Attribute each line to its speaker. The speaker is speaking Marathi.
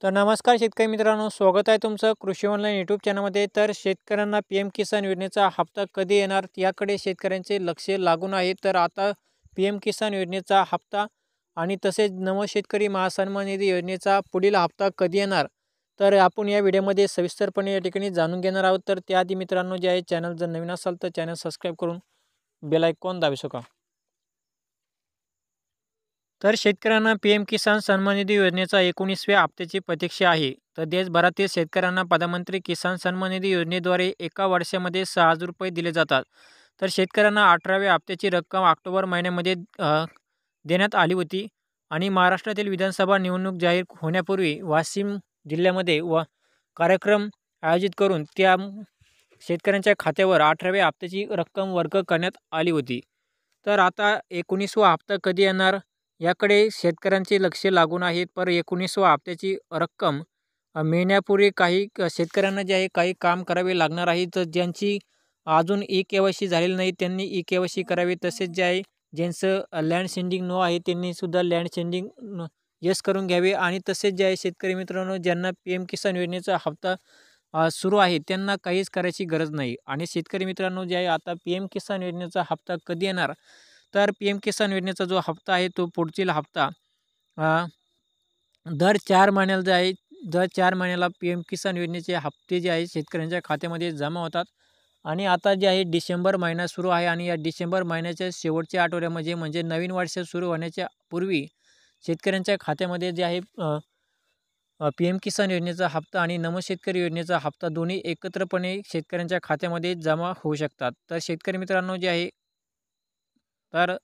Speaker 1: तर नमस्कार शेतकरी मित्रांनो, स्वागत आहे तुमचं कृषी ऑनलाईन यूट्यूब चॅनलमध्ये. तर शेतकऱ्यांना पी एम किसान योजनेचा हप्ता कधी येणार याकडे शेतकऱ्यांचे लक्ष लागून आहे. तर आता पी एम किसान योजनेचा हप्ता आणि तसेच नव शेतकरी महासन्मान निधी योजनेचा पुढील हप्ता कधी येणार, तर आपण या व्हिडिओमध्ये सविस्तरपणे या ठिकाणी जाणून घेणार आहोत. तर त्याआधी मित्रांनो, जे आहे चॅनल जर नवीन असाल तर चॅनल सबस्क्राईब करून बेल आयकॉन दाबू शका. तर शेतकऱ्यांना पी एम किसान सन्मान निधी योजनेचा 19व्या हप्त्याची प्रतीक्षा आहे. तर देशभरातील शेतकऱ्यांना प्रधानमंत्री किसान सन्मान निधी योजनेद्वारे एका वर्षामध्ये 6,000 रुपये दिले जातात. तर शेतकऱ्यांना 18व्या हप्त्याची रक्कम ऑक्टोबर महिन्यामध्ये देण्यात आली होती. आणि महाराष्ट्रातील विधानसभा निवडणूक जाहीर होण्यापूर्वी वाशिम जिल्ह्यामध्ये कार्यक्रम आयोजित करून त्या शेतकऱ्यांच्या खात्यावर 18व्या हप्त्याची रक्कम वर्ग करण्यात आली होती. तर आता 19वा हप्ता कधी येणार याकडे शेतकऱ्यांचे लक्ष लागून आहे. पर 19वा हप्त्याची रक्कम मिळण्यापूर्वी काही शेतकऱ्यांना जे आहे काही काम करावे लागणार आहे. तर ज्यांची अजून ई-के-वाय-सी झालेली नाही त्यांनी ई-के-वाय-सी करावे. तसेच जे आहे ज्यांचं लँड सेंडिंग नो आहे त्यांनी सुद्धा लँड सेंडिंग येस करून घ्यावे. आणि तसेच जे आहे शेतकरी मित्रांनो, ज्यांना पी एम किसान योजनेचा हप्ता सुरू आहे त्यांना काहीच करायची गरज नाही. आणि शेतकरी मित्रांनो, जे आहे आता पी एम किसान योजनेचा हप्ता कधी येणार, तर पी एम किसान योजनेचा जो हप्ता आहे तो पुढील हप्ता अ, दर 4 महिन्याला जे आहे, दर 4 महिन्याला पी एम किसान योजनेचे हप्ते जे आहे शेतकऱ्यांच्या खात्यामध्ये जमा होतात. आणि आता जे आहे डिसेंबर महिना सुरू आहे आणि या डिसेंबर महिन्याच्या शेवटच्या आठवड्यामध्ये म्हणजे नवीन वर्ष सुरू होण्याच्या पूर्वी शेतकऱ्यांच्या खात्यामध्ये जे आहे पी एम किसान योजनेचा हप्ता आणि नमो शेतकरी योजनेचा हप्ता दोन्ही एकत्रपणे शेतकऱ्यांच्या खात्यामध्ये जमा होऊ शकतात. तर शेतकरी मित्रांनो, जे आहे तर